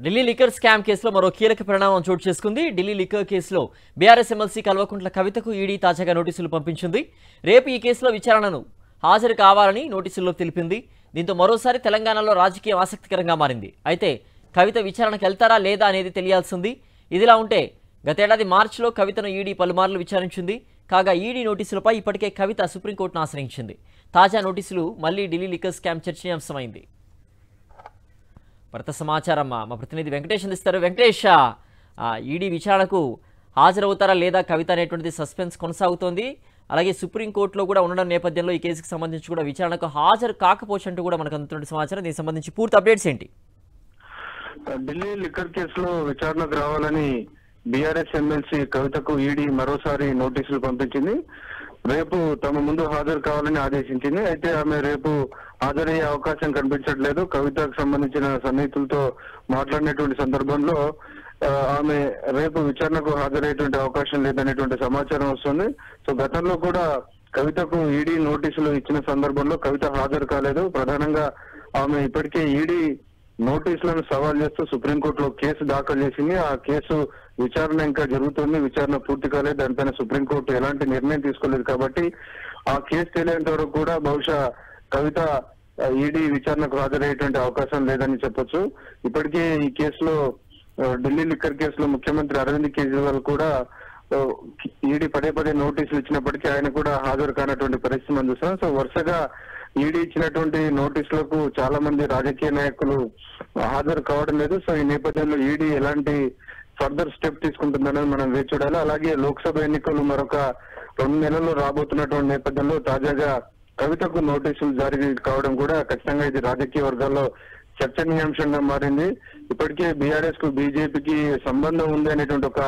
Delhi liquor scam కేసులో మరో కీలక పరిణామం చోటు చేసుకుంది. ఢిల్లీ లిక్కర్ కేసులో బీఆర్ఎస్ ఎమ్మెల్సీ కల్వకుంట్ల కవితకు ఈడీ తాజాగా నోటీసులు పంపించింది. రేపు ఈ కేసులో విచారణను హాజరు కావాలని నోటీసుల్లో తెలిపింది. దీంతో మరోసారి తెలంగాణలో రాజకీయం ఆసక్తికరంగా మారింది. అయితే కవిత విచారణకు వెళ్తారా లేదా అనేది తెలియాల్సింది. ఇదిలా ఉంటే గతేడాది మార్చిలో కవితను ఈడీ పలుమార్లు విచారించింది. కాగా ఈడీ నోటీసులపై ఇప్పటికే కవిత సుప్రీంకోర్టును ఆశ్రయించింది. తాజా నోటీసులు మళ్లీ ఢిల్లీ లిక్కర్ స్కామ్ చర్చనీయాంశమైంది. మరింత సమాచారం మా ప్రతినిధి వెంకటేష్ అందిస్తారు. వెంకటేష్, ఈడీ విచారణకు హాజరవుతారా లేదా కవిత అనేటువంటిది సస్పెన్స్ కొనసాగుతోంది. అలాగే సుప్రీంకోర్టులో కూడా ఉండడం నేపథ్యంలో ఈ కేసుకు సంబంధించి కూడా విచారణకు హాజరు కాకపోవచ్చు అంటూ కూడా మనకు అందుతున్న సమాచారం. దీనికి సంబంధించి పూర్తి అప్డేట్స్ ఏంటి? ఢిల్లీ లిక్కర్ కేసులో విచారణకు రావాలని బీఆర్ఎస్ ఎమ్మెల్సీ కవితకు ఈడీ మరోసారి నోటీసులు పంపించింది. రేపు తమ ముందు హాజరు కావాలని ఆదేశించింది. అయితే ఆమె రేపు హాజరయ్యే అవకాశం కనిపించట్లేదు. కవితకు సంబంధించిన సన్నిహితులతో మాట్లాడినటువంటి సందర్భంలో ఆమె రేపు విచారణకు హాజరయ్యేటువంటి అవకాశం లేదనేటువంటి సమాచారం వస్తుంది. సో గతంలో కూడా కవితకు ఈడీ నోటీసులు ఇచ్చిన సందర్భంలో కవిత హాజరు కాలేదు. ప్రధానంగా ఆమె ఇప్పటికే ఈడీ నోటీసులను సవాల్ చేస్తూ సుప్రీంకోర్టులో కేసు దాఖలు చేసింది. ఆ కేసు విచారణ ఇంకా జరుగుతుంది. విచారణ పూర్తి కాలేదు. దానిపైన సుప్రీంకోర్టు ఎలాంటి నిర్ణయం తీసుకోలేదు. కాబట్టి ఆ కేసు తేలేంత వరకు కూడా బహుశా కవిత ఈడీ విచారణకు హాజరయ్యేటువంటి అవకాశం లేదని చెప్పొచ్చు. ఇప్పటికే ఈ కేసులో ఢిల్లీ లిక్కర్ కేసులో ముఖ్యమంత్రి అరవింద్ కేజ్రీవాల్ కూడా ఈడీ పదే నోటీసులు ఇచ్చినప్పటికీ ఆయన కూడా హాజరు కానటువంటి పరిస్థితి మనం చూస్తున్నాం. సో వరుసగా ఈడీ ఇచ్చినటువంటి నోటీసులకు చాలా మంది రాజకీయ నాయకులు హాజరు కావడం లేదు. సో ఈ నేపథ్యంలో ఈడీ ఎలాంటి ఫర్దర్ స్టెప్ తీసుకుంటుందనేది మనం వేచి చూడాలి. అలాగే లోక్సభ ఎన్నికలు మరొక 2 నెలల్లో రాబోతున్నటువంటి నేపథ్యంలో తాజాగా కవితకు నోటీసులు జారీ కావడం కూడా ఖచ్చితంగా ఇది రాజకీయ వర్గాల్లో చర్చనీయాంశంగా మారింది. ఇప్పటికే బీఆర్ఎస్ కు బీజేపీకి సంబంధం ఉంది అనేటువంటి ఒక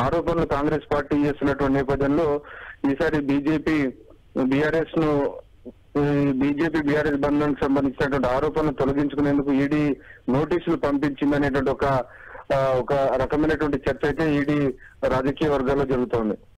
ఆరోపణలు కాంగ్రెస్ పార్టీ చేస్తున్నటువంటి నేపథ్యంలో ఈసారి బీజేపీ బీఆర్ఎస్ బంధానికి సంబంధించినటువంటి ఆరోపణలు తొలగించుకునేందుకు ఈడీ నోటీసులు పంపించిందనేటువంటి ఒక రకమైనటువంటి చర్చ అయితే ఈడీ రాజకీయ వర్గాల్లో జరుగుతోంది.